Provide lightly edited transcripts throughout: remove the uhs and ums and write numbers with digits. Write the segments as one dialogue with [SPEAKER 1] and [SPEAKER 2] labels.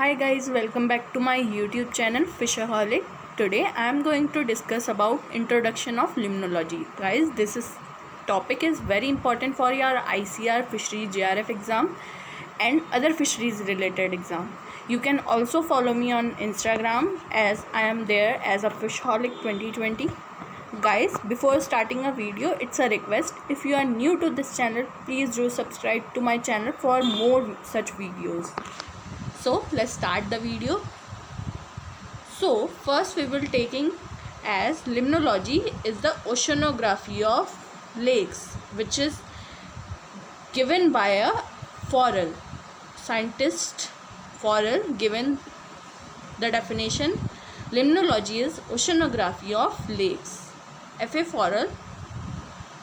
[SPEAKER 1] Hi guys, welcome back to my YouTube channel Fishaholic. Today I am going to discuss about introduction of limnology. Guys, topic is very important for your ICR fisheries JRF exam and other fisheries related exam. You can also follow me on Instagram as I am there as a Fishaholic 2020. Guys, before starting a video, it's a request. If you are new to this channel, please do subscribe to my channel for more such videos. So let's start the video. So first we will taking as limnology is the oceanography of lakes, which is given by a Forel scientist. Forel given the definition. Limnology is oceanography of lakes. F.A. Forel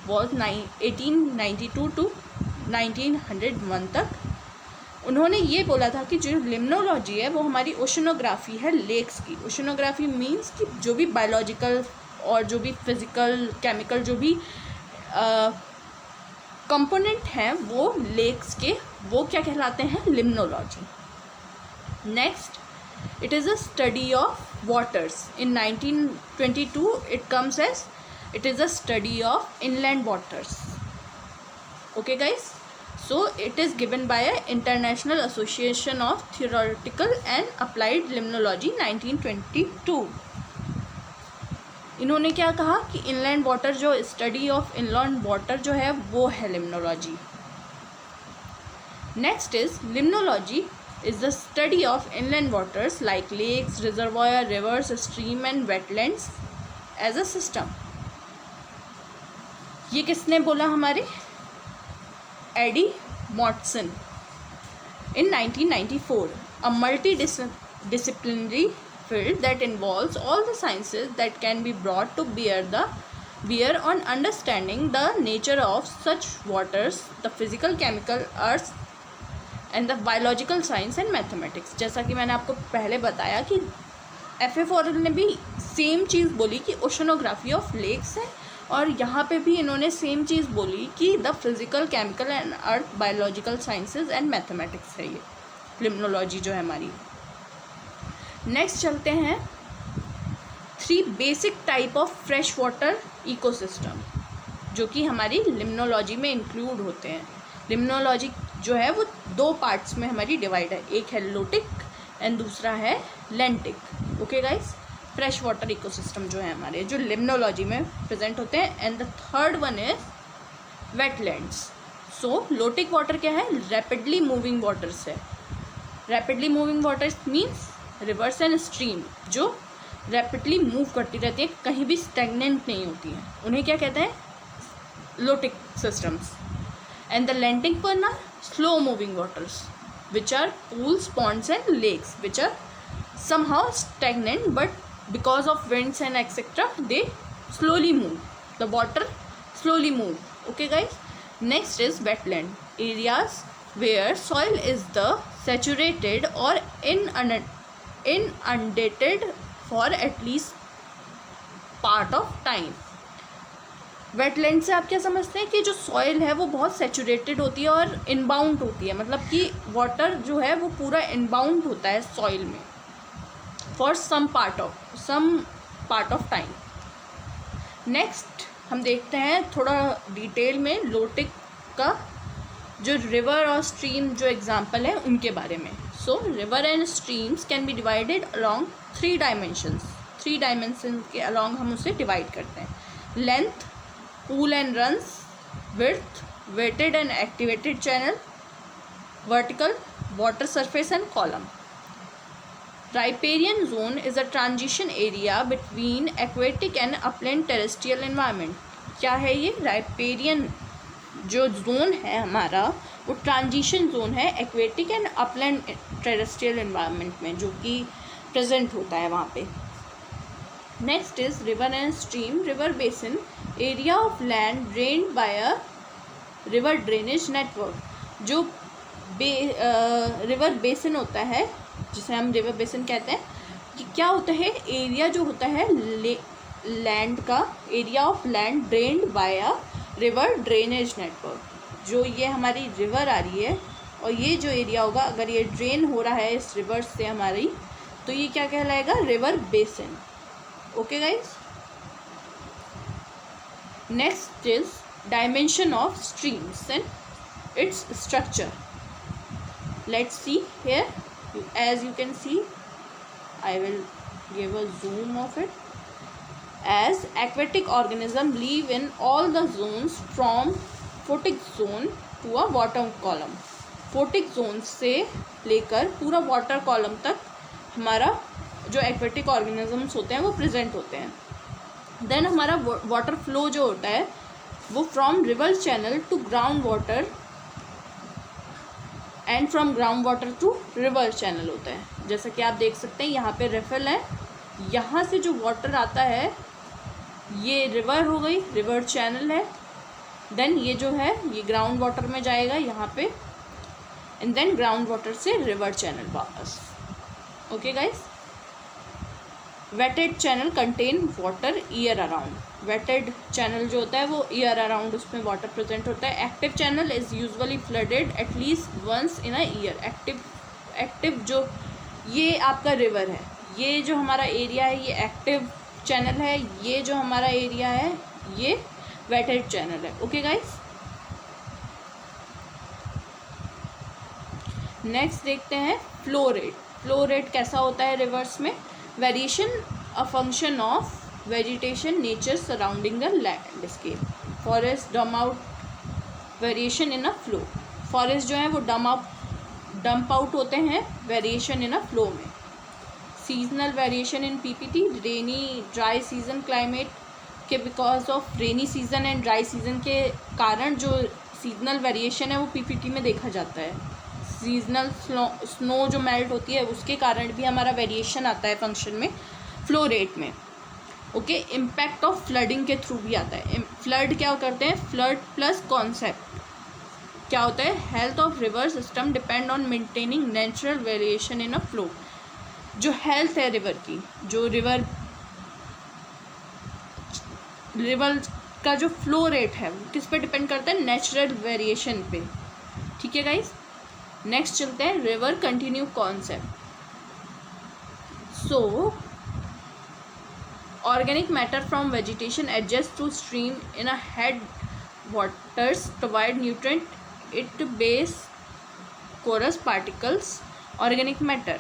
[SPEAKER 1] was 1892 to 1901 तक उन्होंने ये बोला था कि जो limnology है वो हमारी ओशनोग्राफी है लेक्स की. ओशनोग्राफी मीन्स कि जो भी बायोलॉजिकल और जो भी फिजिकल केमिकल जो भी कंपोनेंट हैं वो लेक्स के, वो क्या कहलाते हैं? Limnology. Next, it is a study of waters. In 1922 it comes as it is a study of inland waters. Okay guys, so it is given by a International Association of Theoretical and Applied Limnology 1922. इन्होंने क्या कहा कि inland water, जो study of inland water जो है वो है limnology. Next is limnology is the study of inland waters like lakes, reservoir, rivers, stream and wetlands as a system. ये किसने बोला? हमारे Ed Mottson in 1994. A multidisciplinary field that involves all the sciences that can be brought to bear on understanding the nature of such waters, the physical, chemical, earth and the biological science and mathematics. जैसा कि मैंने आपको पहले बताया कि F.A. Forel ने भी same चीज़ बोली कि ओशनोग्राफी ऑफ लेक्स है, और यहाँ पे भी इन्होंने सेम चीज़ बोली कि the physical, chemical and earth biological sciences and mathematics है ये लिम्नोलॉजी जो है हमारी. नेक्स्ट चलते हैं 3 basic type of fresh water ecosystem जो कि हमारी लिम्नोलॉजी में इंक्लूड होते हैं. लिम्नोलॉजी जो है वो 2 पार्ट्स में हमारी डिवाइड है. एक है लोटिक एंड दूसरा है लेंटिक. Okay guys, fresh water ecosystem जो है हमारे, जो लिम्नोलॉजी में प्रेजेंट होते हैं. And the third one is wetlands. So lotic water क्या है? रैपिडली मूविंग वाटर्स है. Rapidly moving waters means reverse and stream जो रैपिडली मूव करती रहती है, कहीं भी स्टैग्नेंट नहीं होती हैं, उन्हें क्या कहते हैं? Lotic systems. And the lentic one are slow moving waters which are pools, ponds and lakes which are somehow stagnant, but because of winds and etc they slowly move, the water slowly move. Okay guys, next is wetland. Areas where soil is the saturated or inundated for at least part of time. Wetland से आप क्या समझते हैं कि जो soil है वो बहुत सेचुरेटेड होती है और इनबाउंड होती है, मतलब कि वाटर जो है वो पूरा इनबाउंड होता है सॉइल में for some part of time. Next हम देखते हैं थोड़ा डिटेल में लोटिक का जो रिवर और स्ट्रीम जो एग्जांपल है उनके बारे में. So river and streams can be divided along 3 dimensions. 3 dimension के अलॉन्ग हम उसे डिवाइड करते हैं. Length, pool and runs, width, wetted and activated channel, vertical, water surface and column. Riparian zone is a transition area between aquatic and upland terrestrial environment. क्या है ये? Riparian जो zone है हमारा वो ट्रांजिशन जोन है aquatic and upland terrestrial environment में, जो कि प्रेजेंट होता है वहाँ पे. Next is river and stream. River basin, area of land drained by a river drainage network. जो रिवर बेसिन होता है जिसे हम रिवर बेसिन कहते हैं, कि क्या होता है? एरिया जो होता है लैंड का, area of land drained by a river drainage network. जो ये हमारी रिवर आ रही है और ये जो एरिया होगा, अगर ये ड्रेन हो रहा है इस रिवर से हमारी, तो ये क्या कहलाएगा? River basin. Okay guys, next is dimension of streams and its structure. Let's see here. As you can see, I will give a zoom of it. As aquatic organisms live in all the zones from photic zone to a water column. Photic zone से लेकर पूरा water column तक हमारा जो aquatic organisms होते हैं वो present होते हैं. Then हमारा water flow जो होता है वो from river channel to ground water and from ground water to river channel होता है. जैसा कि आप देख सकते हैं यहाँ पे रिफिल है, यहाँ से जो वाटर आता है ये रिवर हो गई, रिवर चैनल है. देन ये जो है ये ग्राउंड वाटर में जाएगा यहाँ पे, एंड देन ग्राउंड वाटर से रिवर चैनल वापस. Okay guys, wetted channel contain water year around. Wetted channel जो होता है वो ईयर अराउंड उसमें वाटर प्रेजेंट होता है. Active channel is usually flooded at least once in a year. Active जो ये आपका रिवर है, ये जो हमारा एरिया है ये एक्टिव चैनल है, ये जो हमारा एरिया है ये वेटेड चैनल है. ओके गाइस, नेक्स्ट देखते हैं फ्लो रेट. फ्लो रेट कैसा होता है रिवर्स में? Variation a function of vegetation nature surrounding the landscape. Forest dump out variation in a flow. Forest जो है वो dump out होते हैं variation in a flow में. Seasonal variation in PPT, rainy dry season climate के because of rainy season and dry season के कारण जो seasonal variation है वो PPT में देखा जाता है. Seasonal snow जो melt होती है उसके कारण भी हमारा variation आता है फंक्शन में flow rate में. ओके, इम्पैक्ट ऑफ फ्लडिंग के थ्रू भी आता है. फ्लड क्या करते हैं? फ्लड प्लस कॉन्सेप्ट क्या होता है? Health of river system depend on maintaining natural variation in a flow. जो हेल्थ है रिवर की, जो रिवर का जो फ्लो रेट है वो किस पे डिपेंड करता है? नेचुरल वेरिएशन पे. ठीक है गाइस, नेक्स्ट चलते हैं river continue concept. So organic matter from vegetation adjusts to stream in a head waters provide nutrient it base porous particles. Organic matter,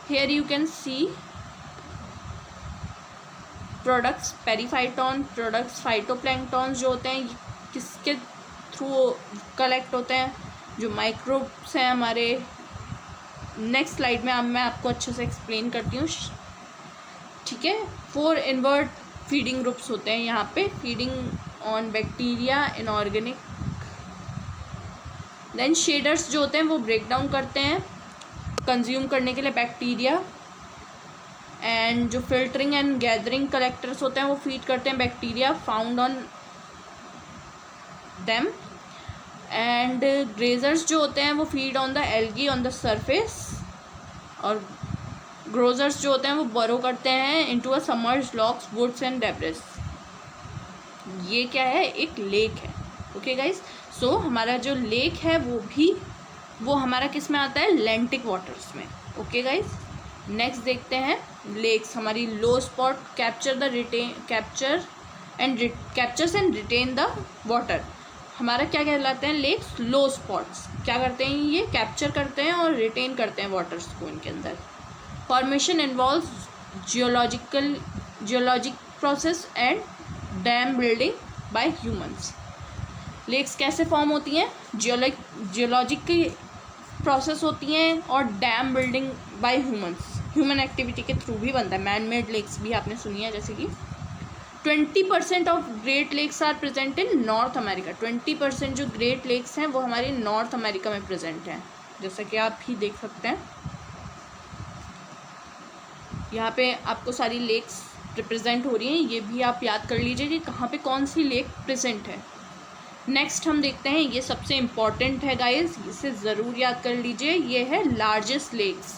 [SPEAKER 1] here you can see products periphyton, products phytoplankton जो होते हैं किसके through collect होते हैं? जो microbes हैं हमारे. Next slide में मैं आपको अच्छे से एक्सप्लेन करती हूँ. ठीक है, 4 इनवर्ट फीडिंग ग्रुप्स होते हैं यहाँ पे. Feeding on bacteria, inorganic. Then shredders जो होते हैं वो ब्रेक डाउन करते हैं कंज्यूम करने के लिए बैक्टीरिया. एंड जो फिल्टरिंग एंड गैदरिंग कलेक्टर्स होते हैं वो फीड करते हैं bacteria found on them. And grazers जो होते हैं वो feed on the algae on the surface. और ग्रोजर्स जो होते हैं वो बरो करते हैं into a submerged rocks, woods and debris. ये क्या है? एक लेक है. ओके गाइस, सो हमारा जो लेक है वो हमारा किस में आता है? लैंटिक वाटर्स में. ओके गाइस, नेक्स्ट देखते हैं लेक्स. हमारी low spot captures and retain the water. हमारा क्या कहलाते हैं? Lakes low spots. क्या करते हैं? ये कैप्चर करते हैं और रिटेन करते हैं वाटर्स को इनके अंदर. Formation involves geologic process and dam building by humans. Lakes कैसे फॉर्म होती हैं? जियोलॉजिक की प्रोसेस होती हैं और dam building by humans. Human activity के थ्रू भी बनता है. मैन मेड लेक्स भी आपने सुनी है, जैसे कि 20% of great lakes are present in North America. 20% जो ग्रेट लेक्स हैं वो हमारे नॉर्थ अमेरिका में प्रेजेंट हैं, जैसा कि आप ही देख सकते हैं. यहाँ पे आपको सारी लेक्स रिप्रेजेंट हो रही हैं. ये भी आप याद कर लीजिए कि कहाँ पे कौन सी लेक प्रेजेंट है. नेक्स्ट हम देखते हैं, ये सबसे इम्पॉर्टेंट है गाइस, इसे ज़रूर याद कर लीजिए. ये है लार्जेस्ट लेक्स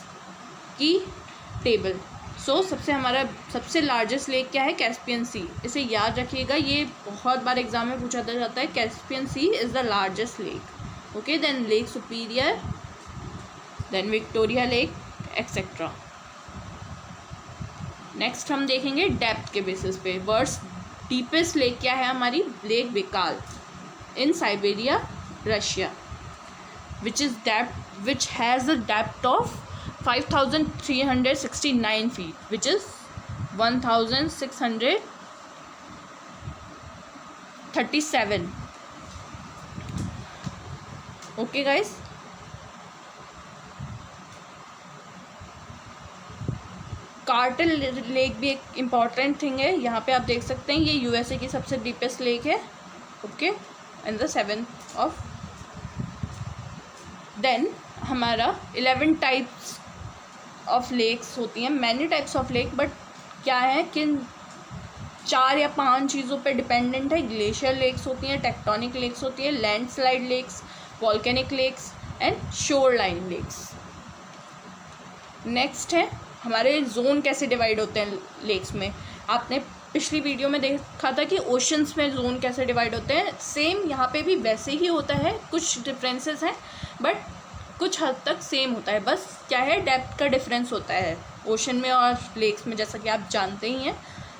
[SPEAKER 1] की टेबल. सबसे लार्जेस्ट लेक क्या है? कैस्पियन सी। इसे याद रखिएगा, ये बहुत बार एग्जाम में पूछा जाता है। Caspian sea is the largest lake. Okay, then lake Superior, then Victoria lake, etcetera. Next हम देखेंगे डेप्थ के बेसिस पे। वर्ल्ड्स डीपेस्ट लेक क्या है हमारी? Lake Baikal in Siberia, Russia, which has a depth of 5,369 feet, which is 1,637. Okay guys, cartel lake भी एक important thing है। यहाँ पे आप देख सकते हैं, ये यूएसए की सबसे डीपेस्ट लेक है। Okay, and the 7th of. देन हमारा 11 टाइप्स ऑफ लेक्स होती हैं। Many types of lake, but क्या है, किन 4 या 5 चीज़ों पे डिपेंडेंट है। ग्लेशियर लेक्स होती हैं, टेक्टोनिक लेक्स होती है, landslide lakes, volcanic lakes and shore line lakes. Next है हमारे जोन कैसे डिवाइड होते हैं लेक्स में। आपने पिछली वीडियो में देखा था कि ओशंस में जोन कैसे डिवाइड होते हैं। सेम यहाँ पे भी वैसे ही होता है, कुछ डिफरेंसेस हैं बट कुछ हद तक सेम होता है। बस क्या है, डेप्थ का डिफरेंस होता है ओशन में और लेक्स में, जैसा कि आप जानते ही हैं।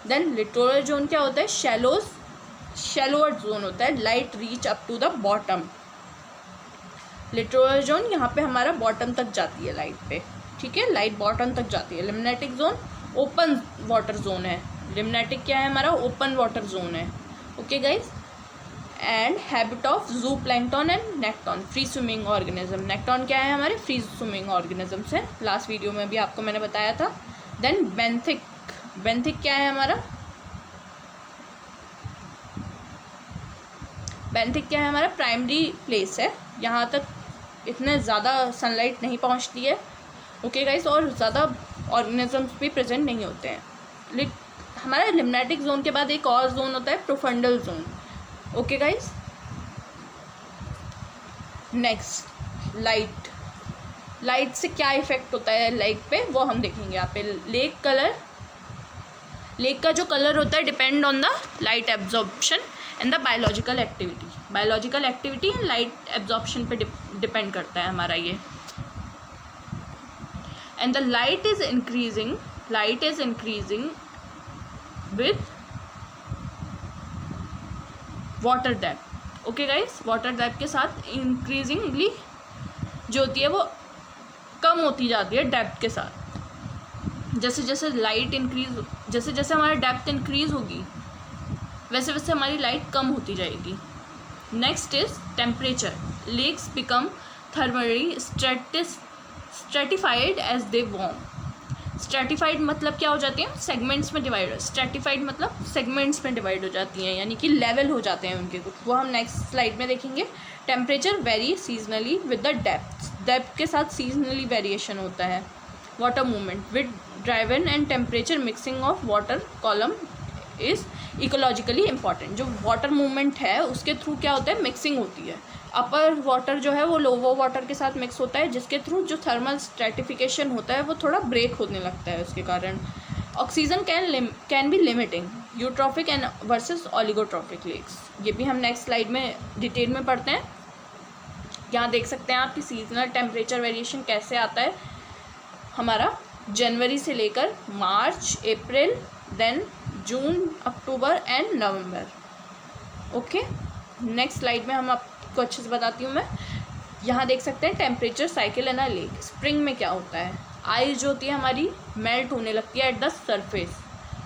[SPEAKER 1] देन लिटोरल जोन क्या होता है? शैलोअर जोन होता है। Light reach up to the bottom. Littoral zone यहाँ पे हमारा बॉटम तक जाती है लाइट पे, ठीक है, लाइट बॉटम तक जाती है। Limnetic zone open water zone है। लिम्नेटिक क्या है हमारा? ओपन वाटर जोन है। Okay guys, and habit of zooplankton and nekton, free swimming organism. Nekton क्या है हमारे? फ्री स्विमिंग ऑर्गेनिजम्स है। लास्ट वीडियो में भी आपको मैंने बताया था। देन बेंथिक क्या है हमारा? बेंथिक क्या है हमारा? प्राइमरी प्लेस है। यहाँ तक इतने ज़्यादा सनलाइट नहीं पहुँचती है। ओके गाइस, और ज़्यादा ऑर्गेनिजम्स भी प्रेजेंट नहीं होते हैं। हमारे लिम्नेटिक जोन के बाद एक और जोन होता है, profundal zone. Okay guys, next light से क्या इफेक्ट होता है लाइट पे, वो हम देखेंगे यहाँ पे। लेक का जो कलर होता है depend on the light absorption and the biological activity and light absorption पे डिपेंड करता है हमारा ये। And the light is increasing with water depth। Okay guys, water depth के साथ इंक्रीजिंगली जो होती है वो कम होती जाती है डेप्थ के साथ। जैसे जैसे हमारा डेप्थ इंक्रीज होगी वैसे वैसे हमारी लाइट कम होती जाएगी। Next is temperature. Lakes become thermally stratified as they warm. Stratified मतलब क्या हो जाती हैं? सेगमेंट्स में डिवाइड। स्ट्रेटिफाइड मतलब सेगमेंट्स में डिवाइड हो जाती हैं, यानी कि लेवल हो जाते हैं उनके कुछ। वो हम नेक्स्ट स्लाइड में देखेंगे। Temperature vary seasonally with the depth के साथ सीजनली वेरिएशन होता है। Water movement with driven and temperature mixing of water column is ecologically important. जो वाटर मूवमेंट है उसके थ्रू क्या होता है? मिक्सिंग होती है। अपर वाटर जो है वो लोअर वाटर के साथ मिक्स होता है, जिसके थ्रू जो थर्मल स्ट्रेटिफिकेशन होता है वो थोड़ा ब्रेक होने लगता है। उसके कारण oxygen can be limiting eutrophic and versus oligotrophic lakes. ये भी हम नेक्स्ट स्लाइड में डिटेल में पढ़ते हैं। यहाँ देख सकते हैं आप कि सीजनल टेम्परेचर वेरिएशन कैसे आता है हमारा। जनवरी से लेकर मार्च, अप्रैल, देन जून, अक्टूबर एंड नवंबर। ओके, नेक्स्ट स्लाइड में हम आपको अच्छे से बताती हूँ मैं। यहाँ देख सकते हैं temperature cycle in a lake. Spring में क्या होता है? आइस जो होती है हमारी मेल्ट होने लगती है एट द सरफेस,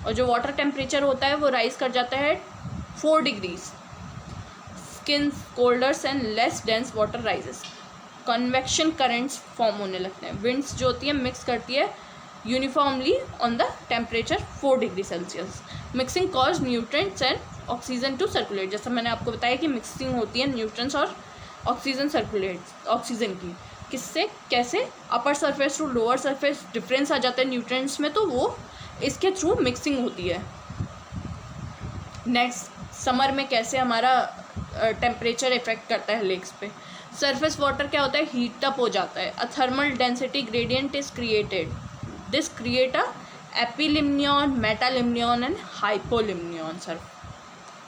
[SPEAKER 1] और जो वाटर टेम्परेचर होता है वो राइज कर जाता है 4 degrees. Skin colders and less dense water rises. Convection currents form होने लगते हैं। विंड्स जो होती है मिक्स करती है uniformly on the temperature 4 degree Celsius. Mixing cause nutrients and oxygen to circulate. जैसा मैंने आपको बताया कि मिक्सिंग होती है न्यूट्रेंट्स और ऑक्सीजन की। किससे? कैसे? Upper surface to lower surface difference आ जाता है न्यूट्रिएंट्स में, तो वो इसके थ्रू मिक्सिंग होती है। नेक्स्ट, समर में कैसे हमारा टेम्परेचर इफेक्ट करता है लेक्स पे। सरफेस वाटर क्या होता है? हीट अप हो जाता है। A thermal density gradient is created. This create a epilimnion, metalimnion and hypolimnion. Sir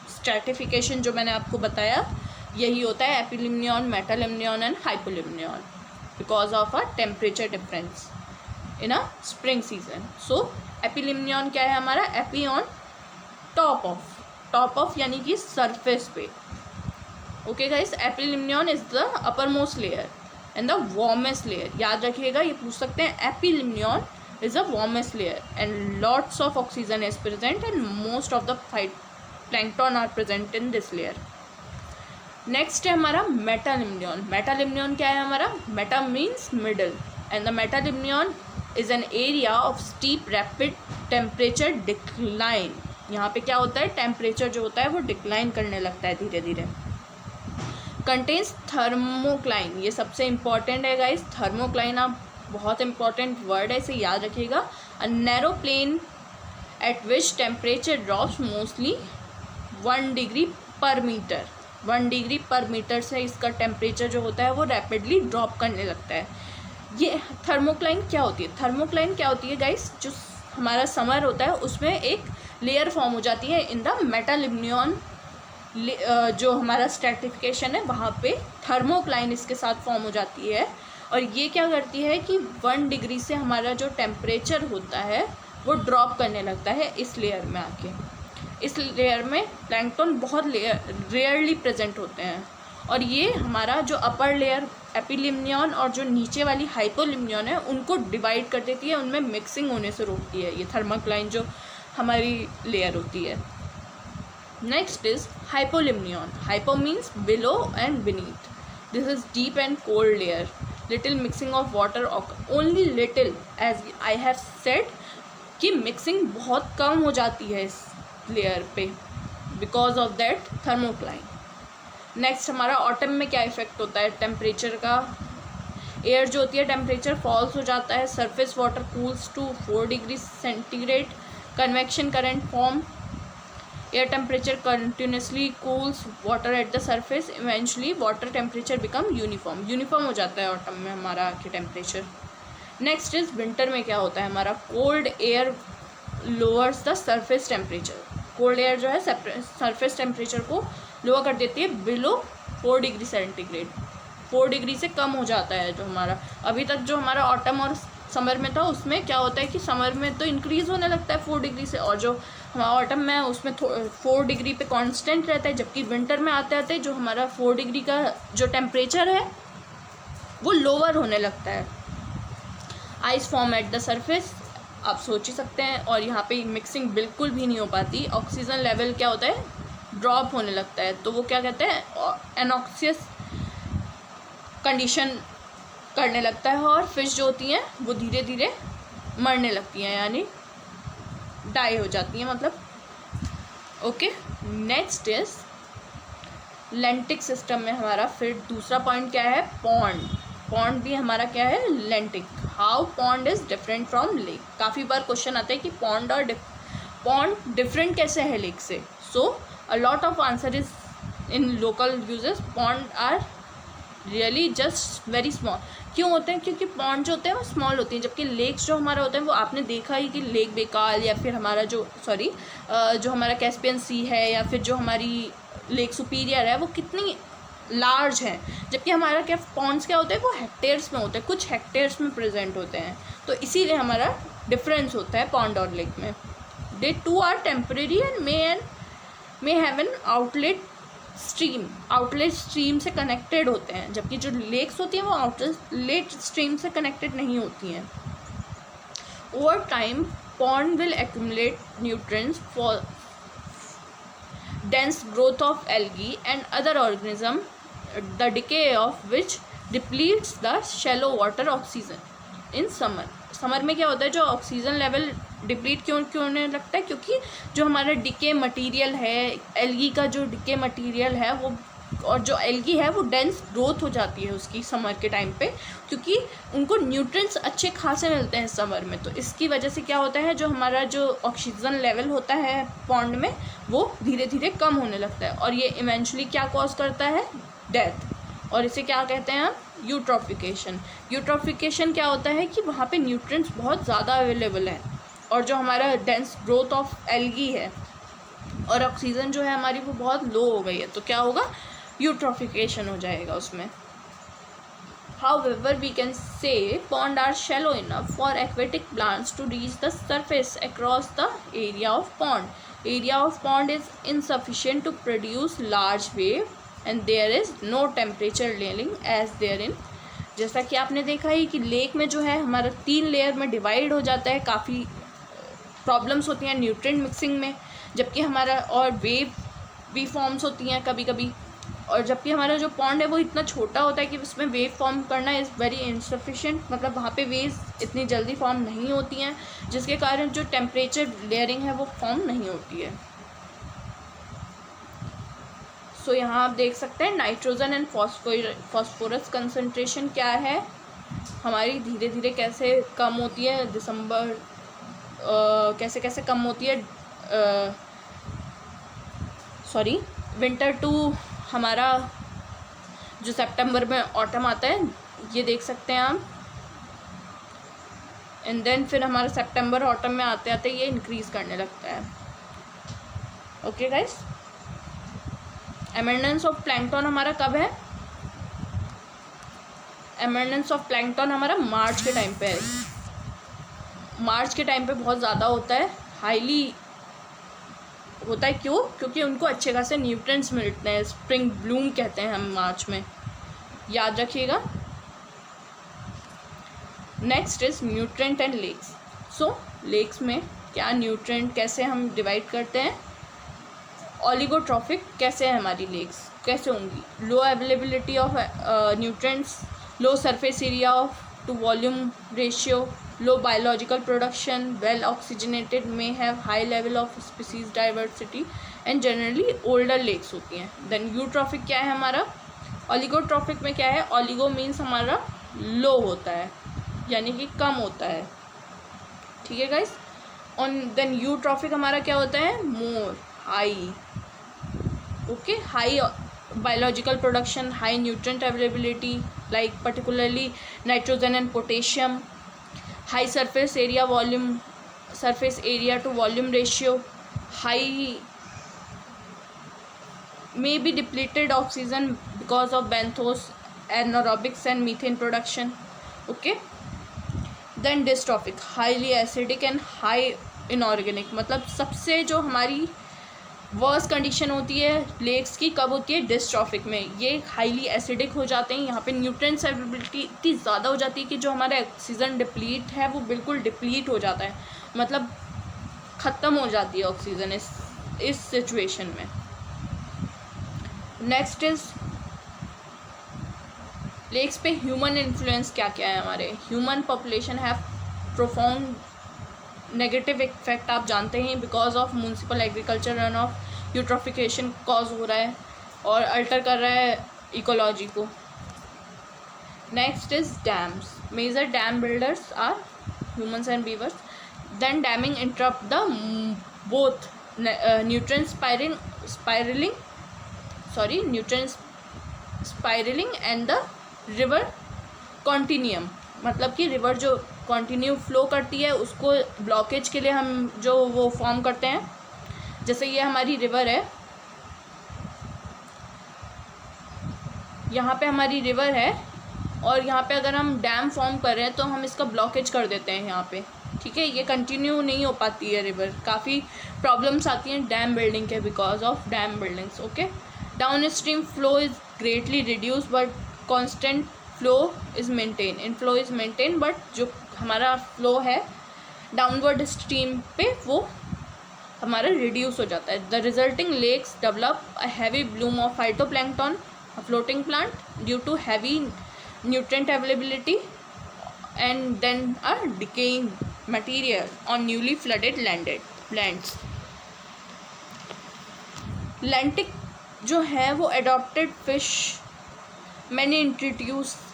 [SPEAKER 1] stratification जो मैंने आपको बताया यही होता है, epilimnion, metalimnion and hypolimnion, because of a temperature difference in a spring season. So epilimnion क्या है हमारा, एपी ऑन टॉप ऑफ यानी कि सरफेस पे। Okay guys, epilimnion is the uppermost layer and the warmest layer. याद रखिएगा, ये पूछ सकते हैं, epilimnion is the warmest layer and lots of oxygen is present and most of the plankton are present in this layer. Next है हमारा metalimnion. Metalimnion क्या है हमारा, meta means middle and the metalimnion is an area of steep rapid temperature decline. यहाँ पे क्या होता है, टेम्परेचर जो होता है वो डिक्लाइन करने लगता है धीरे धीरे। कंटेन्स थर्मोक्लाइन, ये सबसे इंपॉर्टेंट है गाइस, थर्मोक्लाइन आप बहुत इंपॉर्टेंट वर्ड है, इसे याद रखिएगा। A narrow plane at which temperature drops mostly 1 degree per metre. 1 degree per metre से इसका टेम्परेचर जो होता है वो रैपिडली ड्रॉप करने लगता है। ये थर्मोक्लाइन क्या होती है, थर्मोक्लाइन क्या होती है गाइस, जो हमारा समर होता है उसमें एक लेयर फॉर्म हो जाती है इन द मेटालिम्नियन। जो हमारा स्ट्रैटिफिकेशन है वहाँ पे थर्मोक्लाइन इसके साथ फॉर्म हो जाती है, और ये क्या करती है कि 1 डिग्री से हमारा जो टेम्परेचर होता है वो ड्रॉप करने लगता है इस लेयर में आके। इस लेयर में प्लैंकटन बहुत रेयरली प्रेजेंट होते हैं, और ये हमारा जो अपर लेयर एपिलिम्नियन और जो नीचे वाली हाइपोलिम्नियन है उनको डिवाइड कर देती है, उनमें मिक्सिंग होने से रोकती है ये थर्मोक्लाइन जो हमारी लेयर होती है। Next is hypolimnion. Hypo means below and beneath. This is deep and cold layer, little mixing of water, only little, as I have said कि मिक्सिंग बहुत कम हो जाती है इस लेयर पे because of that thermocline. Next हमारा ऑटम में क्या इफेक्ट होता है टेम्परेचर का, एयर जो होती है टेम्परेचर फॉल्स हो जाता है, surface water cools to 4 degree centigrade, convection current form, air temperature continuously cools water at the surface, eventually water temperature become uniform हो जाता है ऑटम में हमारा के टेम्परेचर। नेक्स्ट इज विंटर में क्या होता है हमारा, cold air lowers the surface temperature. Cold air जो है सरफेस टेम्परेचर को लोअर कर देती है बिलो 4 डिग्री सेंटीग्रेड, 4 डिग्री से कम हो जाता है जो हमारा। अभी तक जो हमारा ऑटम और समर में था उसमें क्या होता है कि समर में तो इंक्रीज़ होने लगता है 4 डिग्री से, और जो हमारा ऑटम में है उसमें 4 डिग्री पे कांस्टेंट रहता है, जबकि विंटर में आते आते जो हमारा 4 डिग्री का जो टेम्परेचर है वो लोअर होने लगता है। Ice form eight the surface, आप सोच ही सकते हैं, और यहाँ पे मिक्सिंग बिल्कुल भी नहीं हो पाती। ऑक्सीजन लेवल क्या होता है, ड्रॉप होने लगता है, तो वो क्या कहते हैं, एनॉक्सियस कंडीशन करने लगता है, और फिश जो होती हैं वो धीरे धीरे मरने लगती हैं, यानी डाई हो जाती हैं मतलब। ओके, नेक्स्ट इज लेंटिक सिस्टम में हमारा फिर दूसरा पॉइंट क्या है, पॉन्ड। पॉन्ड भी हमारा क्या है, लेंटिक। How pond is different from lake. काफ़ी बार क्वेश्चन आते हैं कि पॉन्ड और पॉन्ड डिफरेंट कैसे है लेक से। So a lot of answer is in local uses, pond are really just very small. क्यों होते हैं, क्योंकि पॉन्ड जो होते हैं वो स्मॉल होते हैं, जबकि लेक्स जो हमारा होते हैं वो आपने देखा ही कि लेक बेकाल या फिर हमारा जो जो हमारा कैस्पियन सी है या फिर जो हमारी लेक सुपीरियर है वो कितनी लार्ज हैं, जबकि हमारा क्या पॉन्ड्स क्या होते हैं वो हेक्टेयर्स में होते हैं, कुछ हेक्टेयर्स में प्रेजेंट होते हैं, तो इसीलिए हमारा डिफरेंस होता है पॉन्ड और लेक में। They too are temporary and may have an outlet stream से कनेक्टेड होते हैं, जबकि जो लेक्स होती हैं वो आउटलेट स्ट्रीम से कनेक्टेड नहीं होती हैं। Over time pond will accumulate nutrients for dense growth of algae and other organism, the decay of which depletes the shallow water oxygen in summer. Summer में क्या होता है, जो ऑक्सीजन लेवल डिप्लीट क्यों होने लगता है, क्योंकि जो हमारा डिके मटेरियल है, एल्गी का जो डिके मटेरियल है वो, और जो एल्गी है वो डेंस ग्रोथ हो जाती है उसकी समर के टाइम पे, क्योंकि उनको न्यूट्रिएंट्स अच्छे खासे मिलते हैं समर में, तो इसकी वजह से क्या होता है, जो हमारा जो ऑक्सीजन लेवल होता है पॉन्ड में वो धीरे धीरे कम होने लगता है, और ये इवेंचुअली क्या कॉज करता है, डेथ। और इसे क्या कहते हैं हम, यूट्रॉफिकेशन। यूट्रॉफिकेशन क्या होता है कि वहाँ पे न्यूट्रिएंट्स बहुत ज़्यादा अवेलेबल हैं, और जो हमारा डेंस ग्रोथ ऑफ एल्गी है और ऑक्सीजन जो है हमारी वो बहुत लो हो गई है, तो क्या होगा, यूट्रोफिकेशन हो जाएगा उसमें. However, we can say ponds are shallow enough for aquatic plants to reach the surface across the area of pond. Area of pond is insufficient to produce large wave and there is no temperature layering as therein. जैसा कि आपने देखा ही कि lake में जो है हमारा 3 layer में डिवाइड हो जाता है, काफ़ी प्रॉब्लम्स होती हैं न्यूट्रिएंट मिक्सिंग में, जबकि हमारा और वेव भी फॉर्म्स होती हैं कभी कभी, और जबकि हमारा जो पॉन्ड है वो इतना छोटा होता है कि उसमें वेव फॉर्म करना इज़ वेरी इनसफिशिएंट, मतलब वहाँ पे वेव्स इतनी जल्दी फॉर्म नहीं होती हैं, जिसके कारण जो टेम्परेचर लेयरिंग है वो फॉर्म नहीं होती है. सो यहाँ आप देख सकते हैं नाइट्रोजन एंड फॉस्फोरस कंसनट्रेशन क्या है हमारी धीरे धीरे कैसे कम होती है, दिसंबर कैसे कैसे कम होती है, सॉरी विंटर टू हमारा जो सितंबर में ऑटम आता है, ये देख सकते हैं आप. एंड देन फिर हमारा सितंबर ऑटम में आते आते ये इंक्रीज़ करने लगता है. ओके गाइस, एमंडेंस ऑफ प्लैंकटन हमारा कब है, एमंडेंस ऑफ प्लैंकटन हमारा मार्च के टाइम पे है. मार्च के टाइम पे बहुत ज़्यादा होता है, हाईली होता है. क्यों? क्योंकि उनको अच्छे खासे न्यूट्रिएंट्स मिलते हैं. स्प्रिंग ब्लूम कहते हैं हम मार्च में, याद रखिएगा. Next is nutrient and lakes. So lakes में क्या न्यूट्रिएंट कैसे हम डिवाइड करते हैं, ओलिगोट्रॉफिक कैसे है हमारी लेक्स, कैसे होंगी, low availability of nutrients, low surface area of to volume ratio, low biological production, well oxygenated, may have high level of species diversity and generally older lakes होती हैं. then eutrophic क्या है हमारा, oligotrophic में क्या है, oligo means हमारा low होता है यानी कि कम होता है. ठीक है गाइस. on then eutrophic हमारा क्या होता है, more, high. Okay, high biological production, high nutrient availability like particularly nitrogen and potassium, high surface area to volume ratio, high may be depleted oxygen because of benthos, anaerobics and methane production. Okay, then dystrophic, highly acidic and high inorganic. मतलब सबसे जो हमारी worse condition होती है lakes की कब होती है, डिस्ट्रॉफिक में. ये हाईली एसिडिक हो जाते हैं, यहाँ पे न्यूट्रिएंट्स अवेलेबिलिटी इतनी ज़्यादा हो जाती है कि जो हमारा ऑक्सीजन डिप्लीट है वो बिल्कुल डिप्लीट हो जाता है, मतलब ख़त्म हो जाती है ऑक्सीजन इस सिचुएशन में. नेक्स्ट इज लेक्स पे ह्यूमन इन्फ्लुएंस क्या क्या है हमारे. Human population have profound negative effect, आप जानते हैं, because of municipal agriculture run of eutrophication cause हो रहा है और अल्टर कर रहा है इकोलॉजी को. Next is dams. Major dam builders are humans and beavers. Then damming interrupt the both nutrient spiralling and the river continuum. मतलब कि रिवर जो कंटिन्यू फ्लो करती है उसको ब्लॉकेज के लिए हम जो वो फॉर्म करते हैं, जैसे ये हमारी रिवर है, यहाँ पे हमारी रिवर है और यहाँ पे अगर हम डैम फॉर्म कर रहे हैं तो हम इसका ब्लॉकेज कर देते हैं यहाँ पे. ठीक है, ये कंटिन्यू नहीं हो पाती है रिवर, काफ़ी प्रॉब्लम्स आती हैं डैम बिल्डिंग के because of dam buildings. Okay, down stream flow is greatly reduce but constant flow is maintain. In flow is maintain but जो हमारा फ्लो है डाउनवर्ड स्ट्रीम पे वो हमारा रिड्यूस हो जाता है. The resulting lakes develop a heavy bloom of phytoplankton, a floating plant, due to heavy nutrient availability and then a decaying material on newly flooded lands. Lentic जो है वो एडॉप्टेड फिश, मैंने introduced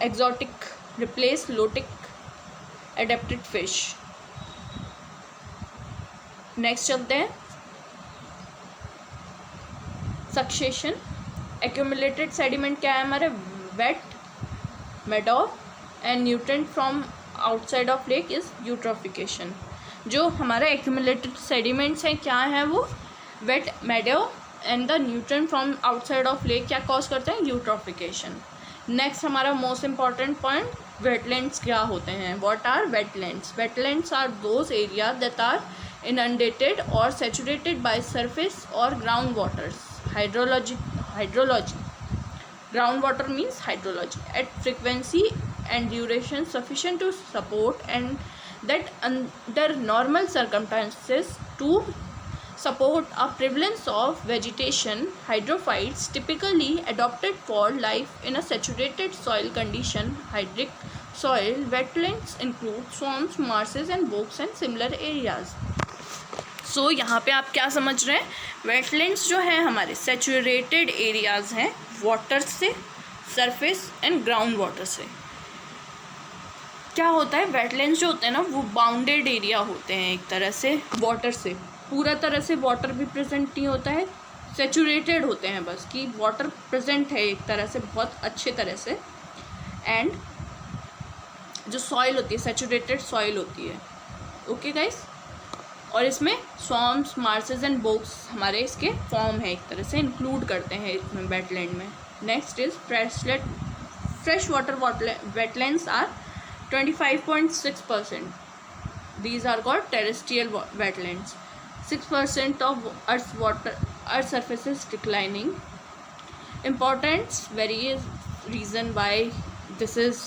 [SPEAKER 1] exotic replace lotic adapted fish. Next चलते हैं succession. Accumulated sediment क्या है हमारे, wet, meadow and nutrient from outside of lake is eutrophication. जो हमारा एक्यूमुलेटेड सेडिमेंट्स हैं क्या है वो wait meadow and the nutrient from outside of lake क्या कॉज करते हैं, यूट्रोफिकेशन। नेक्स्ट हमारा मोस्ट इम्पॉर्टेंट पॉइंट, वेटलैंड्स क्या होते हैं, what are wetlands. Wetlands are those area that are inundated or saturated by surface or groundwaters. Hydrology. Groundwater means hydrology. At frequency and duration sufficient to support and that under normal circumstances to support a prevalence of vegetation. Hydrophytes typically adapted for life in a saturated soil condition. Hydric soil wetlands include swamps, marshes and bogs and similar areas. सो यहाँ पे आप क्या समझ रहे हैं, wetlands जो हैं हमारे सैचुरेटेड एरियाज़ हैं वाटर से, सरफेस एंड ग्राउंड वाटर से। क्या होता है, वेटलैंड्स जो होते हैं ना वो बाउंडेड एरिया होते हैं एक तरह से वाटर से, पूरा तरह से वाटर भी प्रेजेंट नहीं होता है, सैचुरेटेड होते हैं बस कि वाटर प्रेजेंट है एक तरह से बहुत अच्छे तरह से। एंड जो सॉइल होती है सैचुरेटेड सॉइल होती है। ओके गाइस, और इसमें स्वॉम्प्स, मार्सेस एंड बोग्स हमारे इसके फॉर्म है एक तरह से इंक्लूड करते हैं इसमें वेटलैंड में। Next is fresh water wetlands are 25.6%. These are called terrestrial wetlands. 6% of Earth's surface is declining. Importance, various reason why this is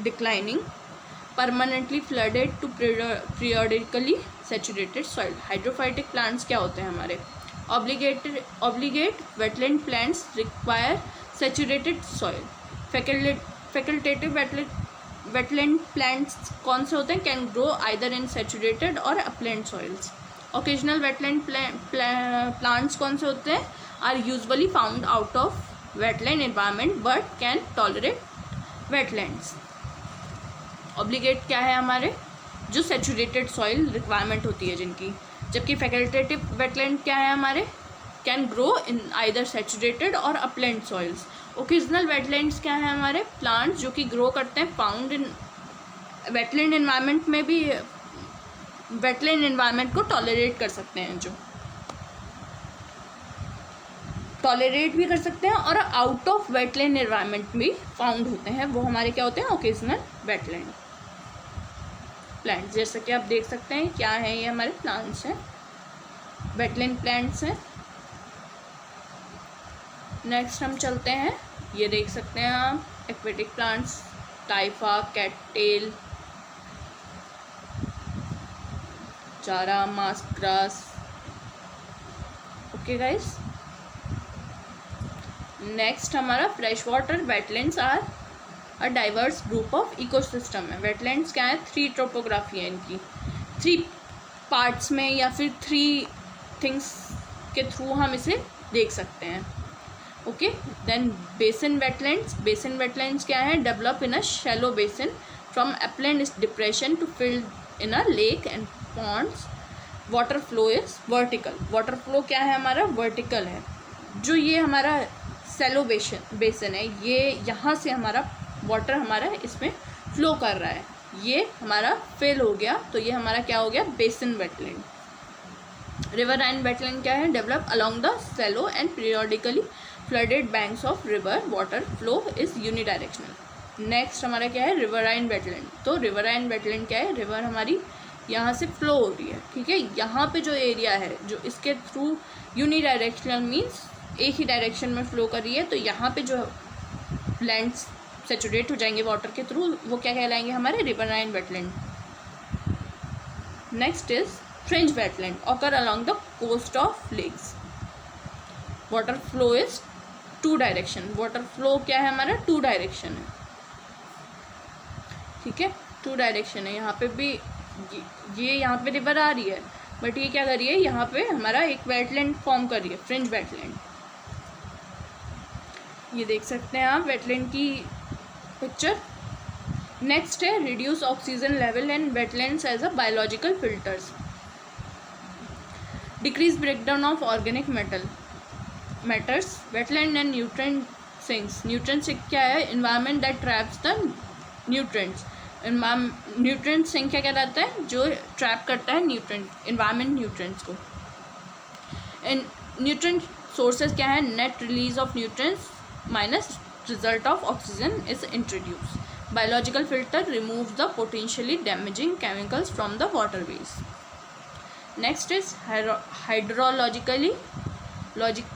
[SPEAKER 1] declining. Permanently flooded to periodically saturated soil. Hydrophytic plants क्या होते हैं हमारे, obligate wetland plants require saturated soil. Facultative wetland plants कौन से होते हैं, can grow either in saturated or upland soils. Occasional wetland plants कौन से होते हैं, are usually found out of wetland environment but can tolerate wetlands. Obligate क्या है हमारे, जो सैचुरेटेड सॉइल रिक्वायरमेंट होती है जिनकी, जबकि फैकल्टेटिव वेटलैंड क्या है हमारे, can grow in either saturated और अपलैंड सॉइल्स। ओकेजनल वेटलैंड्स क्या है हमारे, प्लांट्स जो कि ग्रो करते हैं फाउंड इन वेटलैंड एनवायरनमेंट में भी, वेटलैंड एनवायरनमेंट को टॉलरेट कर सकते हैं, जो टॉलरेट भी कर सकते हैं और आउट ऑफ वेटलैंड एनवायरनमेंट भी फाउंड होते हैं, वो हमारे क्या होते हैं, ओकेजनल वेटलैंड प्लांट्स। जैसे कि आप देख सकते हैं क्या है, ये हमारे प्लांट्स हैं, वेटलैंड प्लांट्स हैं। नेक्स्ट हम चलते हैं, ये देख सकते हैं आप aquatic plants, typha, cattail, chara, मास्क ग्रास। ओके गाइस, नेक्स्ट हमारा fresh water wetlands are a diverse group of ecosystem है। वेटलैंड्स क्या है, 3 टोपोग्राफी है इनकी, 3 पार्ट्स में या फिर 3 थिंग्स के थ्रू हम इसे देख सकते हैं। ओके, देन बेसिन वेटलैंड्स क्या है, develop in a shallow basin from upland depression to fill in a lake and ponds. Water flow is vertical, water flow क्या है हमारा, वर्टिकल है। जो ये हमारा सैलो बेसिन है, ये यहाँ से हमारा वाटर हमारा इसमें फ्लो कर रहा है, ये हमारा फिल हो गया, तो ये हमारा क्या हो गया, बेसिन वेटलैंड। रिवराइन वेटलैंड क्या है, develop along the shallow and periodically flooded banks of river, water flow is unidirectional. Next हमारा क्या है, रिवराइन वेटलैंड। तो रिवराइन वेटलैंड क्या है, रिवर हमारी यहाँ से फ्लो हो रही है, ठीक है, यहाँ पे जो एरिया है जो इसके थ्रू यूनिडायरेक्शनल मीन्स एक ही डायरेक्शन में फ्लो कर रही है, तो यहाँ पे जो लैंड्स सैचुरेट हो जाएंगे वाटर के थ्रू, वो क्या कहलाएंगे हमारे, riverine wetland. Next is fringe wetland, occur along the coast of lakes. Water flow is 2 direction, water flow क्या है हमारा, 2 डायरेक्शन है, ठीक है, 2 डायरेक्शन है। यहाँ पे भी ये यहाँ पे रिवर आ रही है, बट ये क्या कर रही है, यहाँ पे हमारा एक वेटलैंड फॉर्म कर रही है, फ्रिंज वेटलैंड। ये देख सकते हैं आप वेटलैंड की पिक्चर। नेक्स्ट है reduce oxygen level and wetlands as a biological filters. Decrease breakdown of organic matters, wetland and nutrient sinks. Nutrient sink क्या है, environment that traps the nutrients nutrient sink क्या कहलाता है, जो ट्रैप करता है न्यूट्रिएंट इन्वायरमेंट न्यूट्रिएंट्स को। Nutrient sources क्या है, net release of nutrients minus result of oxygen is introduce. Biological filter remove the potentially damaging chemicals from the waterways. Next is hydrologically logic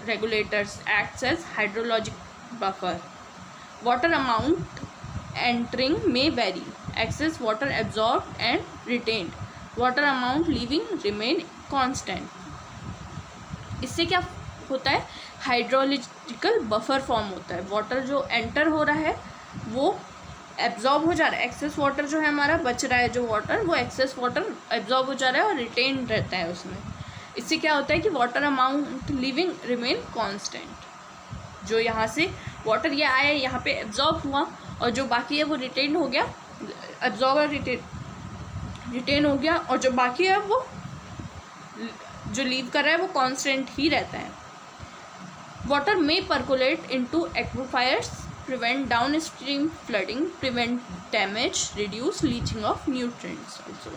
[SPEAKER 1] regulators acts as hydrologic buffer. Water amount entering may vary. Excess water absorbed and retained. Water amount leaving remain constant. इससे क्या होता है, hydrological buffer form होता है। Water जो enter हो रहा है वो एब्जॉर्ब हो जा रहा है, एक्सेस वाटर जो है हमारा बच रहा है, जो वाटर वो एक्सेस वाटर एब्जॉर्ब हो जा रहा है और रिटेन रहता है उसमें। इससे क्या होता है कि water amount living remain constant. जो यहाँ से वाटर ये आया यहाँ पे एब्जॉर्ब हुआ और जो बाकी है वो रिटेन हो गया, एब्जॉर्ब और रिटेन हो गया, और जो बाकी है वो जो लीव कर रहा है वो कांस्टेंट ही रहता है। वाटर में percolate into aquifers, prevent down stream flooding, prevent damage, reduce leaching of nutrients also.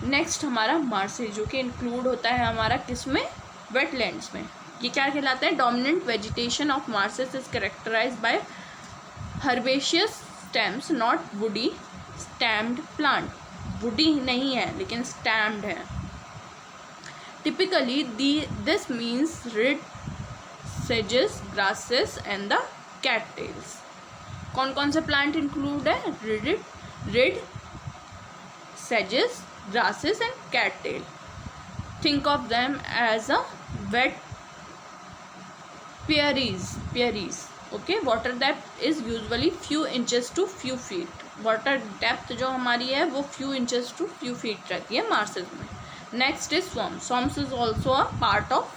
[SPEAKER 1] Next हमारा मार्सेज, जो कि इंक्लूड होता है हमारा किसमें, वेटलैंड्स में। ये क्या कहलाता है, dominant vegetation of marshes is characterized by herbaceous stems not woody stemmed plant. Woody नहीं है लेकिन स्टैम्ड है। टिपिकली दिस मीन्स रिड सेजेस, ग्रासेस एंड द कैटटेल्स। कौन कौन से प्लांट इंक्लूड है, रिड सेजेस, grasses and cattail. Think of them as a wet prairies. Okay, water depth is usually few inches to few feet. Water depth जो हमारी है वो few inches to few feet रहती है मार्सेज में। Next is swamps. Swamps is also a part of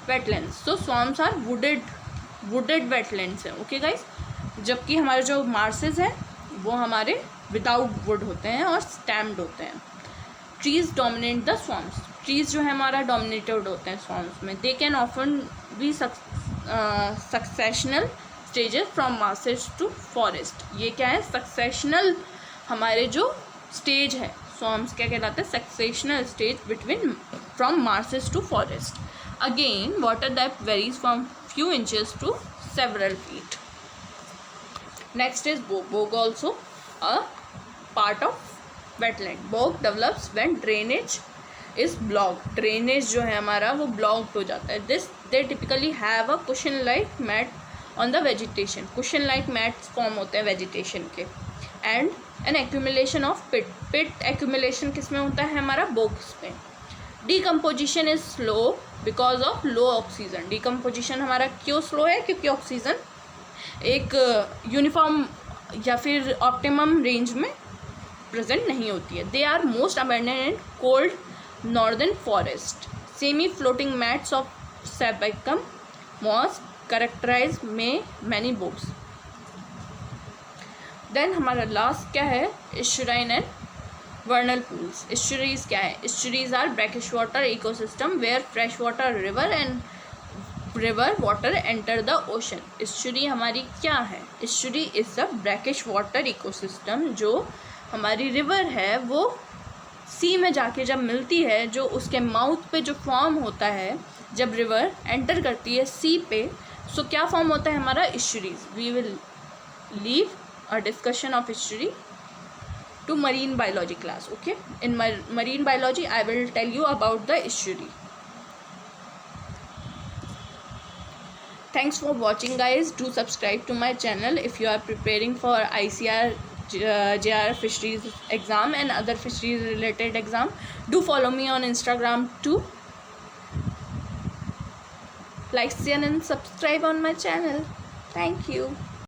[SPEAKER 1] wetlands. So swamps are wooded wetlands हैं। Okay guys, जबकि हमारे जो मार्सेज हैं वो हमारे विदाउट वुड होते हैं और स्टैम्ड होते हैं। Trees dominate the swamps. Trees जो है हमारा डोमिनेटेड होते हैं स्वॉम्स में। They can often be successional stages from marshes to forest. ये क्या है, सक्सेशनल हमारे जो स्टेज है स्वॉम्स क्या कहलाते हैं, successional stage between from marshes to forest. Again water depth varies from few inches to several feet. Next is bog. Bog also a part of wetland. Bog develops when drainage is block. Drainage जो है हमारा वो blocked हो जाता है। This they typically have a cushion like mat on the vegetation. Cushion like mats form होते हैं vegetation के। And an accumulation of peat. Pit accumulation किस में होता है हमारा, बोग्स में। Decomposition is slow because of low oxygen. Decomposition हमारा क्यों स्लो है, क्योंकि ऑक्सीजन एक यूनिफॉर्म या फिर ऑप्टिमम रेंज में प्रेजेंट नहीं होती है। They are most abundant in cold northern forest. Semi floating mats of Sabicum moss characterize many bogs. Then हमारा लास्ट क्या है, estuarine and vernal pools. Estuaries क्या है, estuaries are brackish water ecosystem where fresh water river water enter the ocean. estuary हमारी क्या है, estuary is a brackish water ecosystem जो हमारी रिवर है वो सी में जाके जब मिलती है, जो उसके माउथ पे जो फॉर्म होता है जब रिवर एंटर करती है सी पे, सो क्या फॉर्म होता है हमारा, estuaries. We will leave a discussion of estuary to marine biology class. Okay, in my marine biology I will tell you about the estuary. Thanks for watching guys. Do subscribe to my channel if you are preparing for ICR JR fisheries exam and other fisheries related exam. Do follow me on Instagram too. Like, share and subscribe on my channel. Thank you.